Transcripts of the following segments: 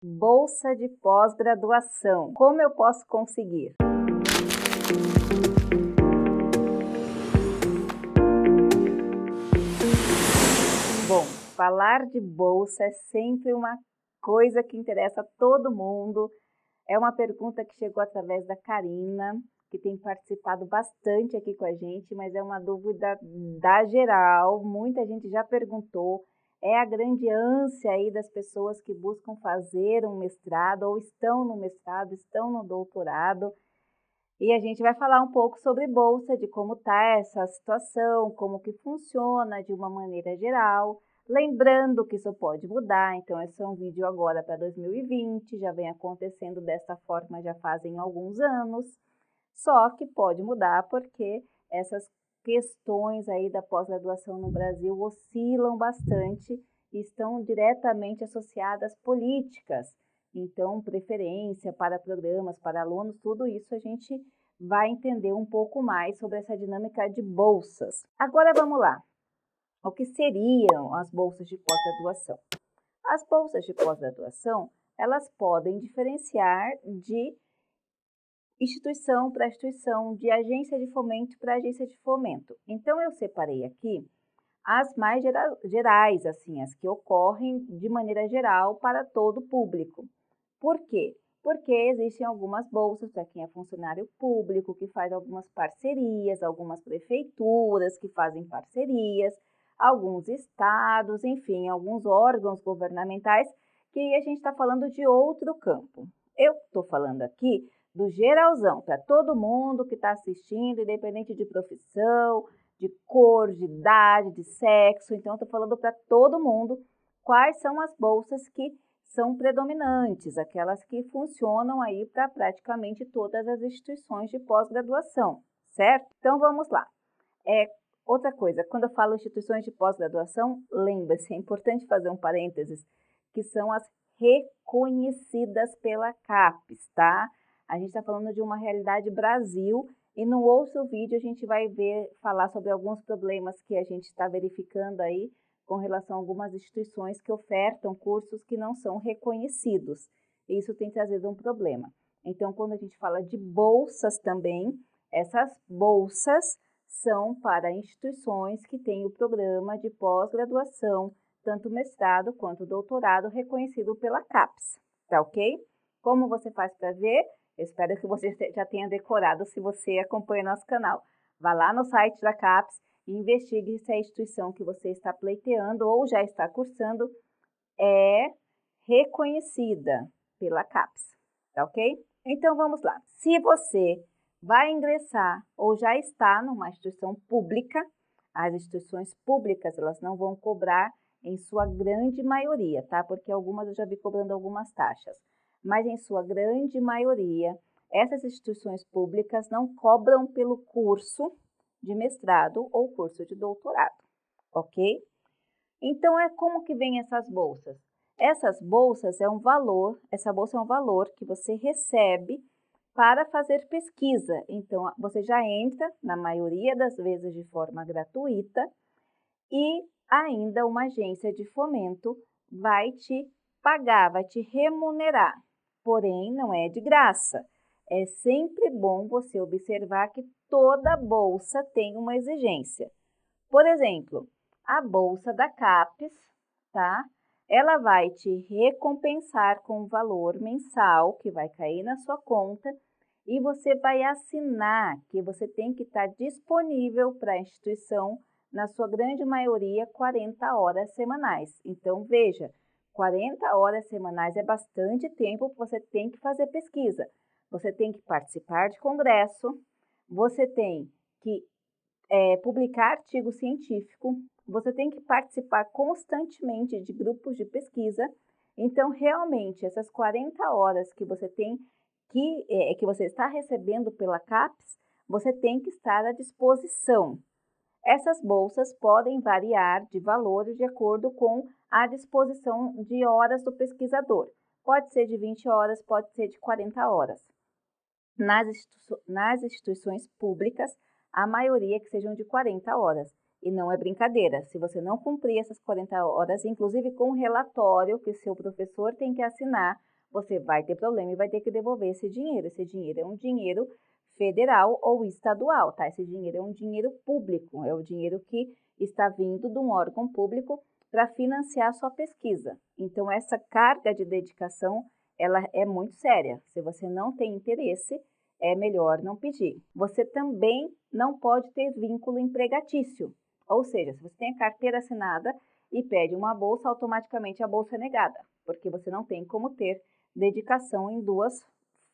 Bolsa de pós-graduação. Como eu posso conseguir? Bom, falar de bolsa é sempre uma coisa que interessa a todo mundo. É uma pergunta que chegou através da Karina, que tem participado bastante aqui com a gente, mas é uma dúvida da geral. Muita gente já perguntou. É a grande ânsia aí das pessoas que buscam fazer um mestrado, ou estão no mestrado, estão no doutorado. E a gente vai falar um pouco sobre bolsa, de como está essa situação, como que funciona de uma maneira geral. Lembrando que isso pode mudar, então esse é um vídeo agora para 2020, já vem acontecendo dessa forma já fazem alguns anos, só que pode mudar porque essas questões aí da pós-graduação no Brasil oscilam bastante e estão diretamente associadas a políticas. Então, preferência para programas, para alunos, tudo isso a gente vai entender um pouco mais sobre essa dinâmica de bolsas. Agora vamos lá. O que seriam as bolsas de pós-graduação? As bolsas de pós-graduação, elas podem diferenciar de instituição para instituição, de agência de fomento para agência de fomento. Então, eu separei aqui as mais gerais, assim, as que ocorrem de maneira geral para todo o público. Por quê? Porque existem algumas bolsas para quem é funcionário público, que faz algumas parcerias, algumas prefeituras que fazem parcerias, alguns estados, enfim, alguns órgãos governamentais, que a gente está falando de outro campo. Eu estou falando aqui do geralzão, para todo mundo que está assistindo, independente de profissão, de cor, de idade, de sexo. Então, estou falando para todo mundo quais são as bolsas que são predominantes, aquelas que funcionam aí para praticamente todas as instituições de pós-graduação, certo? Então, vamos lá. Outra coisa, quando eu falo instituições de pós-graduação, lembre-se, é importante fazer um parênteses, que são as reconhecidas pela CAPES, tá? A gente está falando de uma realidade Brasil e no outro vídeo a gente vai falar sobre alguns problemas que a gente está verificando aí com relação a algumas instituições que ofertam cursos que não são reconhecidos. E isso tem trazido um problema. Então, quando a gente fala de bolsas também, essas bolsas são para instituições que têm o programa de pós-graduação, tanto mestrado quanto doutorado, reconhecido pela CAPES, tá ok? Como você faz para ver? Eu espero que você já tenha decorado se você acompanha nosso canal. Vá lá no site da CAPES e investigue se a instituição que você está pleiteando ou já está cursando é reconhecida pela CAPES, tá ok? Então vamos lá. Se você vai ingressar ou já está numa instituição pública, as instituições públicas elas não vão cobrar em sua grande maioria, tá? Porque algumas eu já vi cobrando algumas taxas, mas em sua grande maioria, essas instituições públicas não cobram pelo curso de mestrado ou curso de doutorado, ok? Então, como que vem essas bolsas? Essa bolsa é um valor que você recebe para fazer pesquisa. Então, você já entra, na maioria das vezes, de forma gratuita e ainda uma agência de fomento vai te pagar, vai te remunerar. Porém, não é de graça. É sempre bom você observar que toda bolsa tem uma exigência. Por exemplo, a bolsa da CAPES, tá? Ela vai te recompensar com um valor mensal que vai cair na sua conta e você vai assinar que você tem que estar disponível para a instituição, na sua grande maioria, 40 horas semanais. Então, veja, 40 horas semanais é bastante tempo que você tem que fazer pesquisa. Você tem que participar de congresso, você tem que publicar artigo científico, você tem que participar constantemente de grupos de pesquisa. Então, realmente, essas 40 horas que você tem que você está recebendo pela CAPES, você tem que estar à disposição. Essas bolsas podem variar de valores de acordo com a disposição de horas do pesquisador. Pode ser de 20 horas, pode ser de 40 horas. Nas instituições públicas, a maioria que sejam de 40 horas. E não é brincadeira, se você não cumprir essas 40 horas, inclusive com um relatório que seu professor tem que assinar, você vai ter problema e vai ter que devolver esse dinheiro. Esse dinheiro é um dinheiro federal ou estadual, tá? Esse dinheiro é um dinheiro público, é o dinheiro que está vindo de um órgão público para financiar a sua pesquisa. Então, essa carga de dedicação, ela é muito séria. Se você não tem interesse, é melhor não pedir. Você também não pode ter vínculo empregatício, ou seja, se você tem a carteira assinada e pede uma bolsa, automaticamente a bolsa é negada, porque você não tem como ter dedicação em duas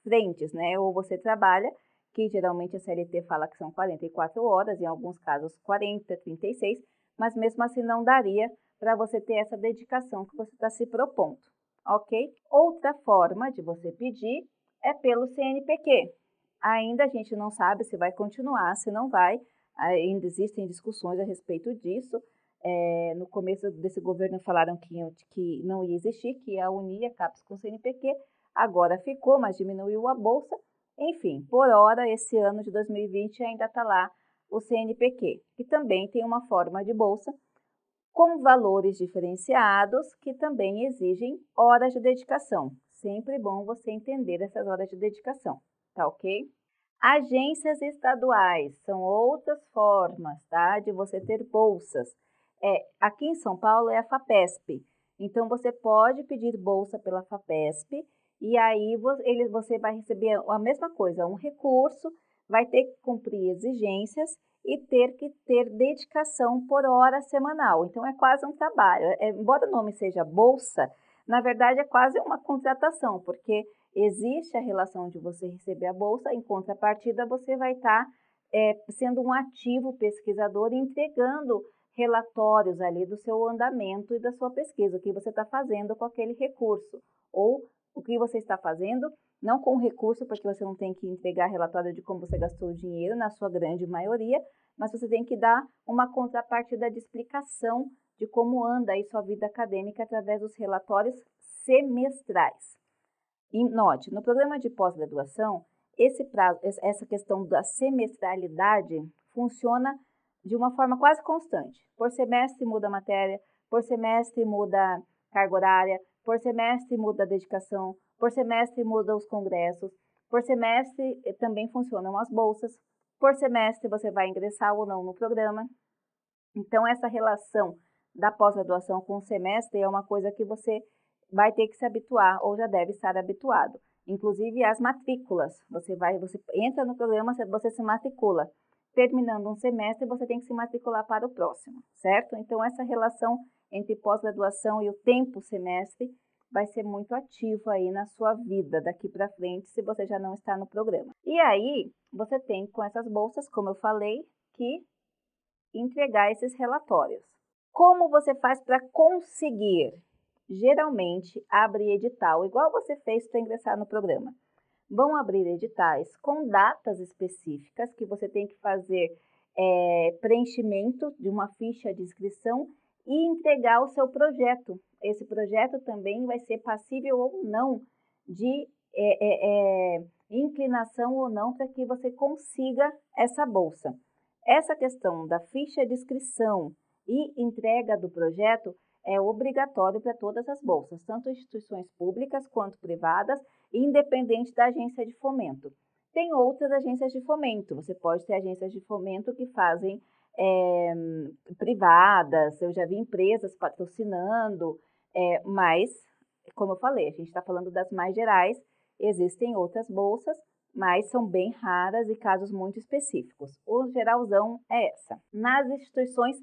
frentes, né? Ou você trabalha, que geralmente a CLT fala que são 44 horas, em alguns casos 40, 36, mas mesmo assim não daria para você ter essa dedicação que você está se propondo, ok? Outra forma de você pedir é pelo CNPq. Ainda a gente não sabe se vai continuar, se não vai, ainda existem discussões a respeito disso. No começo desse governo falaram que não ia existir, que ia unir a CAPES com o CNPq, agora ficou, mas diminuiu a bolsa. Enfim, por hora, esse ano de 2020 ainda está lá o CNPq, que também tem uma forma de bolsa com valores diferenciados que também exigem horas de dedicação. Sempre bom você entender essas horas de dedicação, tá ok? Agências estaduais são outras formas, tá, de você ter bolsas. Aqui em São Paulo é a FAPESP, então você pode pedir bolsa pela FAPESP e aí você vai receber a mesma coisa, um recurso, vai ter que cumprir exigências e ter que ter dedicação por hora semanal. Então, é quase um trabalho. Embora o nome seja bolsa, na verdade é quase uma contratação, porque existe a relação de você receber a bolsa, em contrapartida você vai estar sendo um ativo pesquisador e entregando relatórios ali do seu andamento e da sua pesquisa, o que você está fazendo com aquele recurso, ou o que você está fazendo, não com o recurso, porque você não tem que entregar relatório de como você gastou o dinheiro, na sua grande maioria, mas você tem que dar uma contrapartida de explicação de como anda aí sua vida acadêmica através dos relatórios semestrais. E note, no programa de pós-graduação, essa questão da semestralidade funciona de uma forma quase constante. Por semestre muda a matéria, por semestre muda a carga horária, por semestre muda a dedicação, por semestre muda os congressos, por semestre também funcionam as bolsas, por semestre você vai ingressar ou não no programa. Então, essa relação da pós-graduação com o semestre é uma coisa que você vai ter que se habituar ou já deve estar habituado. Inclusive as matrículas, você entra no programa, você se matricula. Terminando um semestre, você tem que se matricular para o próximo, certo? Então, essa relação entre pós-graduação e o tempo semestre vai ser muito ativo aí na sua vida daqui para frente, se você já não está no programa. E aí, você tem com essas bolsas, como eu falei, que entregar esses relatórios. Como você faz para conseguir? Geralmente, abre edital, igual você fez para ingressar no programa. Vão abrir editais com datas específicas que você tem que fazer preenchimento de uma ficha de inscrição e entregar o seu projeto. Esse projeto também vai ser passível ou não de inclinação ou não para que você consiga essa bolsa. Essa questão da ficha de inscrição e entrega do projeto é obrigatório para todas as bolsas, tanto instituições públicas quanto privadas, independente da agência de fomento. Tem outras agências de fomento, você pode ter agências de fomento que fazem privadas, eu já vi empresas patrocinando, mas, como eu falei, a gente está falando das mais gerais, existem outras bolsas, mas são bem raras e casos muito específicos. O geralzão é essa. Nas instituições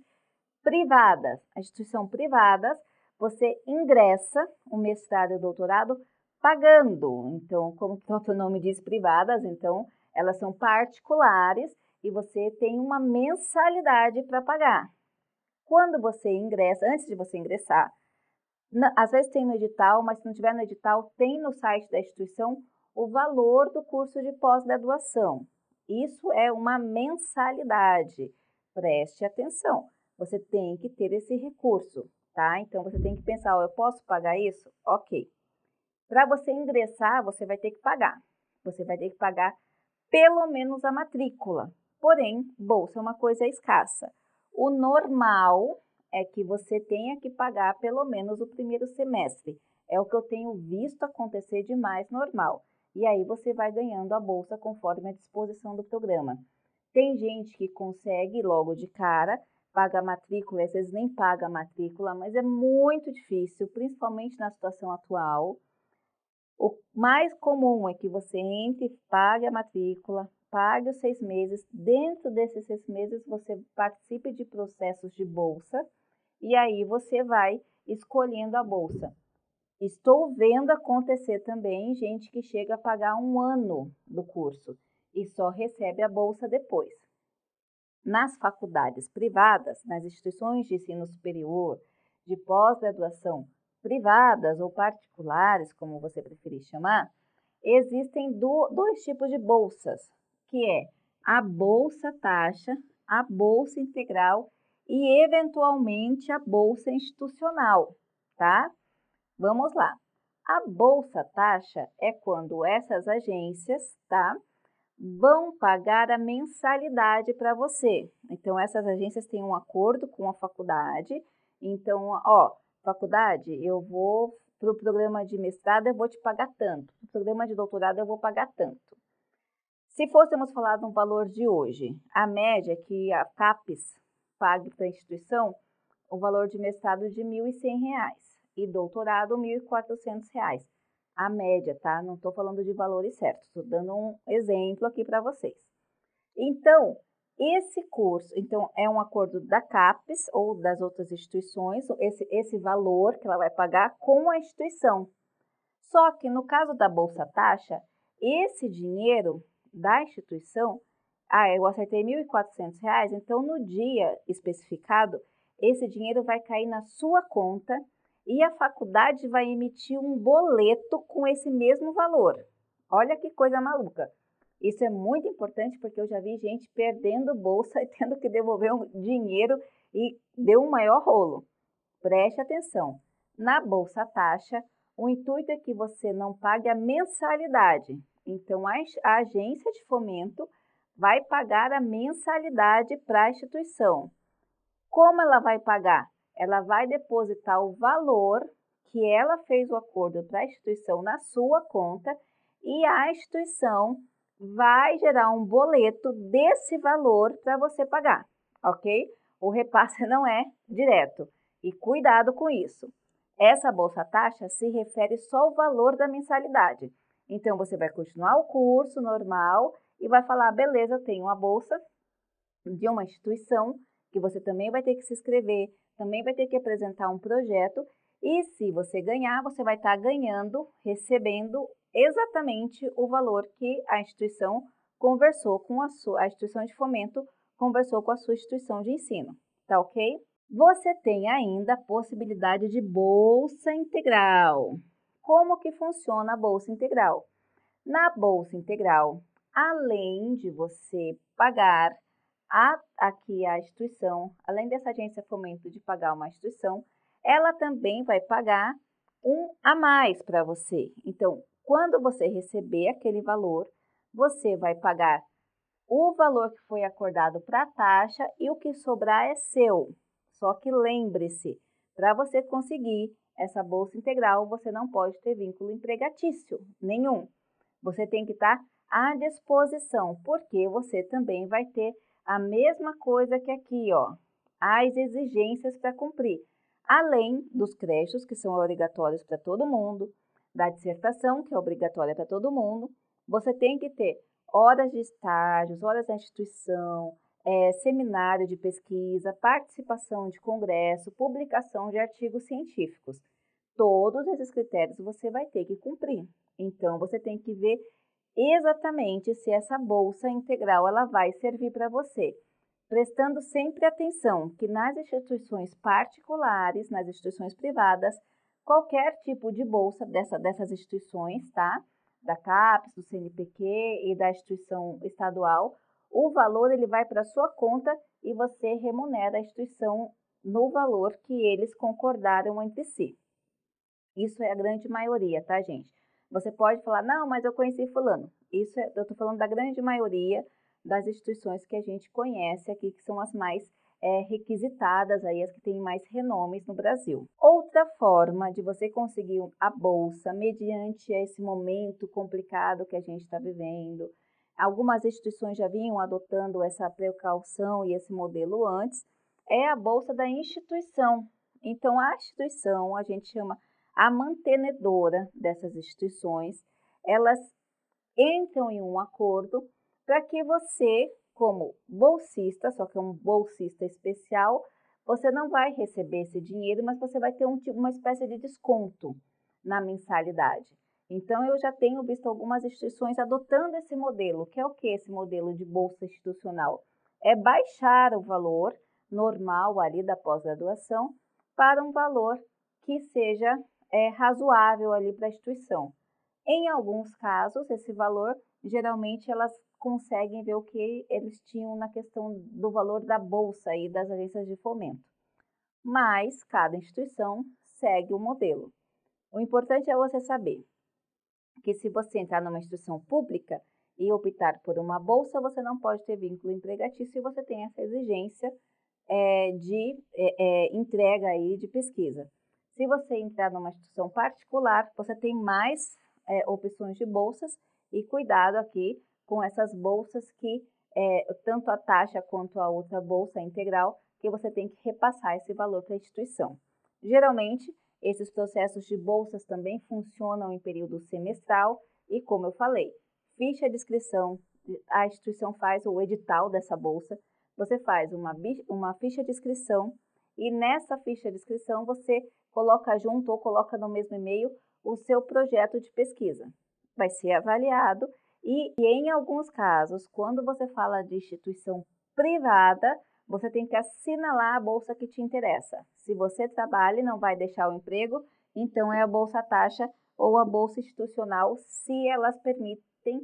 privadas, a instituição privadas, você ingressa o mestrado e o doutorado pagando. Então, como o próprio nome diz, privadas, então elas são particulares e você tem uma mensalidade para pagar. Quando você ingressa, antes de você ingressar, às vezes tem no edital, mas se não tiver no edital, tem no site da instituição o valor do curso de pós-graduação. Isso é uma mensalidade. Preste atenção. Você tem que ter esse recurso, tá? Então, você tem que pensar, eu posso pagar isso? Ok. Para você ingressar, você vai ter que pagar. Você vai ter que pagar pelo menos a matrícula. Porém, bolsa é uma coisa escassa. O normal é que você tenha que pagar pelo menos o primeiro semestre. É o que eu tenho visto acontecer de mais normal. E aí você vai ganhando a bolsa conforme a disposição do programa. Tem gente que consegue logo de cara, paga a matrícula, às vezes nem paga a matrícula, mas é muito difícil, principalmente na situação atual. O mais comum é que você entre, pague a matrícula, pague os 6 meses. Dentro desses 6 meses, você participe de processos de bolsa e aí você vai escolhendo a bolsa. Estou vendo acontecer também gente que chega a pagar 1 ano do curso e só recebe a bolsa depois. Nas faculdades privadas, nas instituições de ensino superior, de pós-graduação privadas ou particulares, como você preferir chamar, existem dois tipos de bolsas, que é a bolsa taxa, a bolsa integral e, eventualmente, a bolsa institucional, tá? Vamos lá. A bolsa taxa é quando essas agências, tá, vão pagar a mensalidade para você. Então, essas agências têm um acordo com a faculdade. Então, ó, faculdade, eu vou para o programa de mestrado, eu vou te pagar tanto. Para o programa de doutorado, eu vou pagar tanto. Se fôssemos falar de um valor de hoje, a média que a CAPES pague para a instituição, o valor de mestrado de R$ 1.100 e doutorado R$ 1.400. A média, tá? Não estou falando de valores certos, estou dando um exemplo aqui para vocês. Então, esse curso, então, é um acordo da CAPES ou das outras instituições, esse valor que ela vai pagar com a instituição. Só que no caso da Bolsa Taxa, esse dinheiro da instituição, eu acertei R$ 1.400, então no dia especificado, esse dinheiro vai cair na sua conta e a faculdade vai emitir um boleto com esse mesmo valor. Olha que coisa maluca. Isso é muito importante porque eu já vi gente perdendo bolsa e tendo que devolver um dinheiro e deu um maior rolo. Preste atenção. Na Bolsa Taxa, o intuito é que você não pague a mensalidade. Então, a agência de fomento vai pagar a mensalidade para a instituição. Como ela vai pagar? Ela vai depositar o valor que ela fez o acordo para a instituição na sua conta e a instituição vai gerar um boleto desse valor para você pagar, ok? O repasse não é direto. E cuidado com isso. Essa bolsa taxa se refere só ao valor da mensalidade. Então, você vai continuar o curso normal e vai falar, beleza, eu tenho uma bolsa de uma instituição que você também vai ter que se inscrever, também vai ter que apresentar um projeto e se você ganhar, você vai estar ganhando, recebendo exatamente o valor que a instituição conversou com a instituição de fomento conversou com a sua instituição de ensino, tá ok? Você tem ainda a possibilidade de bolsa integral. Como que funciona a bolsa integral? Na bolsa integral, além de você pagar aqui a instituição, além dessa agência fomento de pagar uma instituição, ela também vai pagar um a mais para você. Então, quando você receber aquele valor, você vai pagar o valor que foi acordado para a taxa e o que sobrar é seu. Só que lembre-se, para você conseguir essa bolsa integral, você não pode ter vínculo empregatício nenhum. Você tem que estar à disposição, porque você também vai ter a mesma coisa que aqui, ó, as exigências para cumprir, além dos créditos que são obrigatórios para todo mundo, da dissertação que é obrigatória para todo mundo, você tem que ter horas de estágios, horas da instituição, seminário de pesquisa, participação de congresso, publicação de artigos científicos. Todos esses critérios você vai ter que cumprir. Então, você tem que ver exatamente se essa bolsa integral ela vai servir para você. Prestando sempre atenção que nas instituições particulares, nas instituições privadas, qualquer tipo de bolsa dessas instituições, tá? Da CAPES, do CNPq e da instituição estadual, o valor ele vai para a sua conta e você remunera a instituição no valor que eles concordaram entre si. Isso é a grande maioria, tá, gente? Você pode falar, não, mas eu conheci fulano. Eu estou falando da grande maioria das instituições que a gente conhece aqui, que são as mais requisitadas, aí, as que têm mais renomes no Brasil. Outra forma de você conseguir a bolsa mediante esse momento complicado que a gente está vivendo, algumas instituições já vinham adotando essa precaução e esse modelo antes, é a bolsa da instituição. Então, a instituição, a gente chama a mantenedora dessas instituições, elas entram em um acordo para que você, como bolsista, só que é um bolsista especial, você não vai receber esse dinheiro, mas você vai ter uma espécie de desconto na mensalidade. Então, eu já tenho visto algumas instituições adotando esse modelo. Que é o que esse modelo de bolsa institucional? É baixar o valor normal ali da pós-graduação para um valor que seja razoável ali para a instituição. Em alguns casos, esse valor, geralmente elas conseguem ver o que eles tinham na questão do valor da bolsa e das agências de fomento. Mas cada instituição segue o modelo. O importante é você saber que se você entrar numa instituição pública e optar por uma bolsa, você não pode ter vínculo empregatício e você tem essa exigência de entrega aí de pesquisa. Se você entrar numa instituição particular, você tem mais opções de bolsas e cuidado aqui com essas bolsas que tanto a taxa quanto a outra bolsa integral, que você tem que repassar esse valor para a instituição. Geralmente, esses processos de bolsas também funcionam em período semestral e, como eu falei, ficha de inscrição, a instituição faz o edital dessa bolsa, você faz uma ficha de inscrição e nessa ficha de inscrição você coloca junto ou coloca no mesmo e-mail o seu projeto de pesquisa. Vai ser avaliado e em alguns casos, quando você fala de instituição privada, você tem que assinalar a bolsa que te interessa. Se você trabalha e não vai deixar o emprego, então é a bolsa taxa ou a bolsa institucional, se elas permitem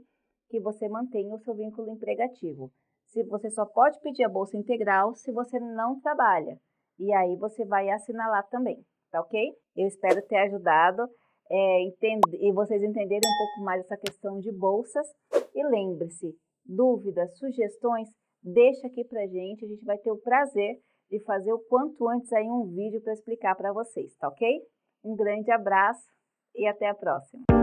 que você mantenha o seu vínculo emregativo. Se você só pode pedir a bolsa integral se você não trabalha. E aí você vai assinalar também, tá ok? Eu espero ter ajudado e vocês entenderem um pouco mais essa questão de bolsas. E lembre-se, dúvidas, sugestões, deixa aqui pra gente. A gente vai ter o prazer de fazer o quanto antes aí um vídeo para explicar para vocês, tá ok? Um grande abraço e até a próxima.